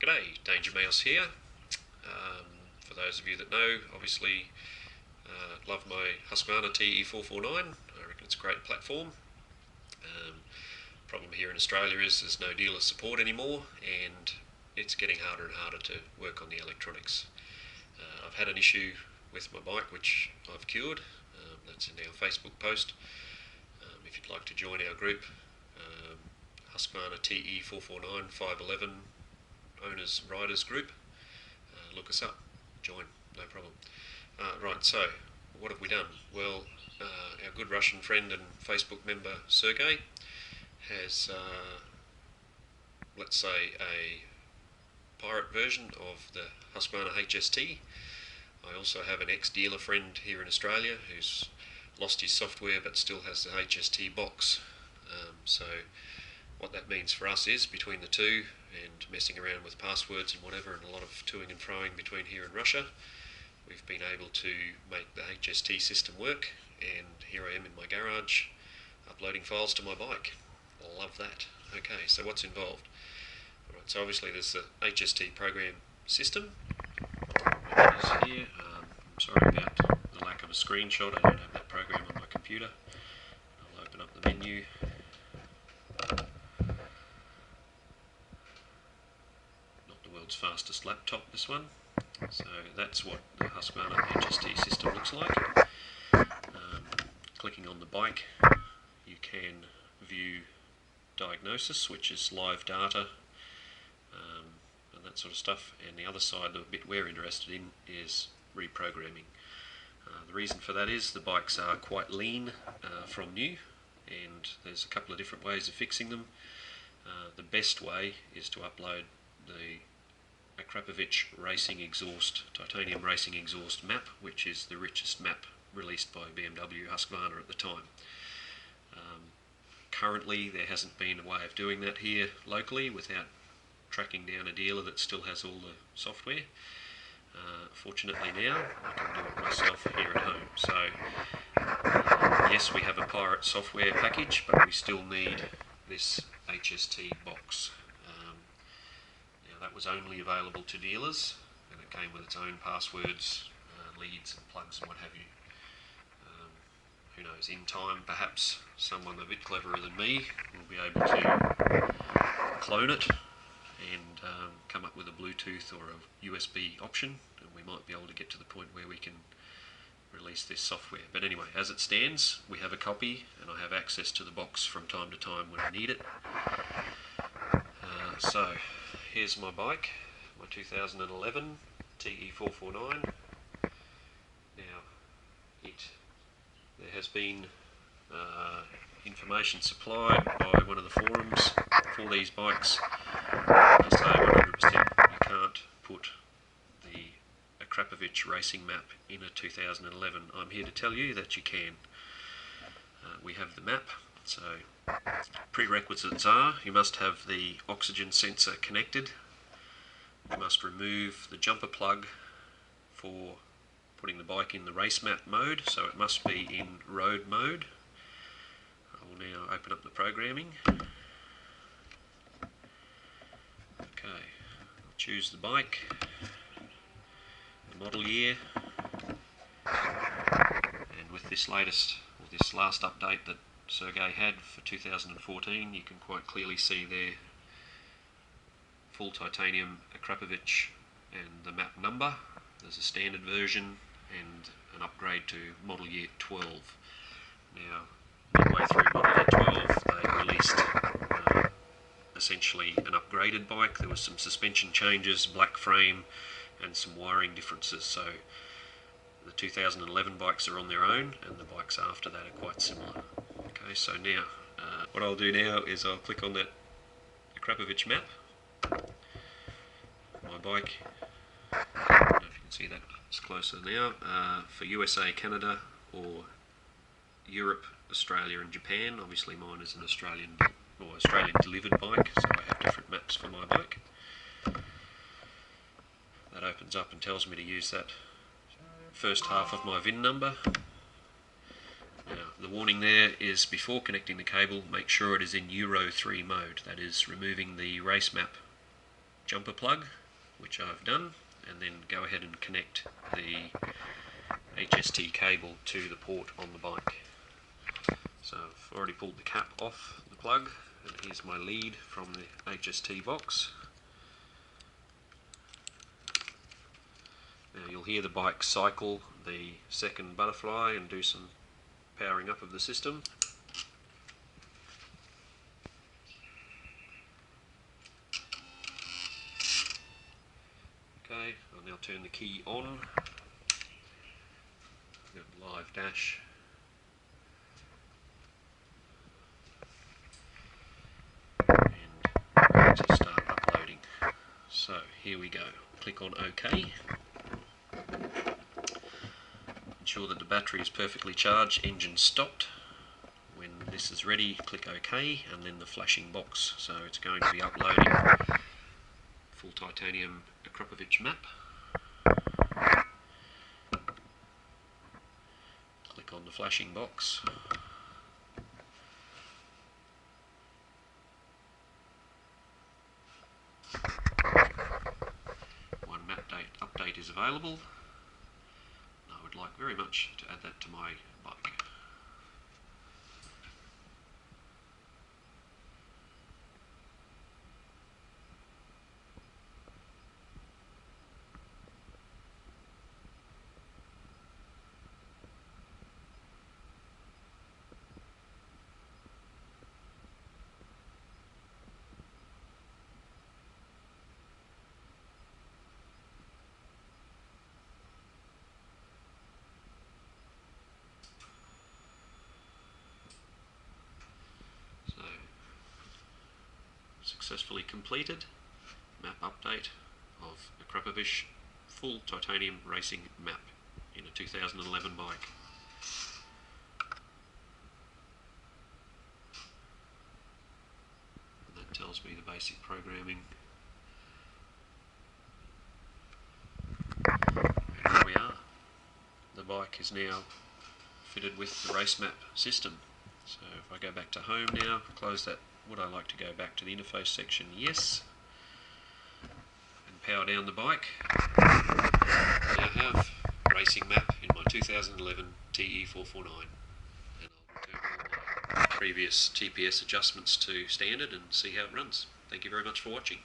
G'day, Danger Mouse here. For those of you that know, obviously love my Husqvarna TE449. I reckon it's a great platform. Problem here in Australia is there's no dealer support anymore, and it's getting harder and harder to work on the electronics. I've had an issue with my bike which I've cured. That's in our Facebook post. If you'd like to join our group, Husqvarna TE449 511 Owners Riders Group, look us up, join, no problem. Right, so what have we done? Well, our good Russian friend and Facebook member Sergey has, let's say, a pirate version of the Husqvarna HST. I also have an ex-dealer friend here in Australia who's lost his software but still has the HST box. So what that means for us is, between the two and messing around with passwords and whatever, and a lot of toing and froing between here and Russia, we've been able to make the HST system work, and here I am in my garage uploading files to my bike. Love that. Okay, so what's involved? Alright, so obviously there's the HST program system. Here. I'm sorry about the lack of a screenshot, I don't have that program on my computer. I'll open up the menu. Not the world's fastest laptop, this one. So that's what the Husqvarna HST system looks like. Clicking on the bike, you can view diagnosis, which is live data, and that sort of stuff. And the other side, the bit we're interested in, is reprogramming. The reason for that is the bikes are quite lean from new, and there's a couple of different ways of fixing them. The best way is to upload the Akrapovic racing exhaust, titanium racing exhaust map, which is the richest map released by BMW Husqvarna at the time. Currently there hasn't been a way of doing that here locally without tracking down a dealer that still has all the software. Fortunately now I can do it myself here at home. So yes, we have a pirate software package, but we still need this HST box. Now that was only available to dealers, and it came with its own passwords, leads and plugs and what have you. Who knows, in time perhaps someone a bit cleverer than me will be able to clone it and come up with a Bluetooth or a USB option, and we might be able to get to the point where we can release this software. But anyway, as it stands, we have a copy, and I have access to the box from time to time when I need it. So here's my bike, my 2011 TE449. Now, there has been information supplied by one of the forums for these bikes to say 100% you can't put the Akrapovic racing map in a 2011. I'm here to tell you that you can. We have the map, so prerequisites are you must have the oxygen sensor connected, you must remove the jumper plug for putting the bike in the race map mode, so it must be in road mode. I will now open up the programming. Okay, I'll choose the bike, the model year, and with this latest, or this last update that Sergey had for 2014, you can quite clearly see there full titanium Akrapovic and the map number. There's a standard version and an upgrade to model year 12. Now, midway through model year 12, they released essentially an upgraded bike. There was some suspension changes, black frame, and some wiring differences. So the 2011 bikes are on their own, and the bikes after that are quite similar. Okay, so now, what I'll do now is I'll click on that Akrapovic map. My bike, I don't know if you can see that, it's closer now, for USA, Canada, or Europe, Australia and Japan. Obviously mine is an Australian or Australian delivered bike, so I have different maps for my bike. That opens up and tells me to use that first half of my VIN number. Now, the warning there is, before connecting the cable, make sure it is in Euro 3 mode, that is removing the race map jumper plug, which I've done, and then go ahead and connect the HST cable to the port on the bike. So I've already pulled the cap off the plug, and here's my lead from the HST box. Now you'll hear the bike cycle the second butterfly and do some powering up of the system. Okay, I'll now turn the key on. Live dash. And to start uploading. So here we go. Click on OK. Ensure that the battery is perfectly charged, engine stopped. When this is ready, click OK, and then the flashing box. So it's going to be uploading full titanium Akrapovic map. Click on the flashing box. One map date update is available. I would like very much to add that to my bike. Successfully completed map update of Akrapovic full titanium racing map in a 2011 bike. And that tells me the basic programming. And here we are. The bike is now fitted with the race map system. So if I go back to home now, close that. Would I like to go back to the interface section? Yes. And power down the bike. I now have racing map in my 2011 TE449. And I'll return all my previous TPS adjustments to standard and see how it runs. Thank you very much for watching.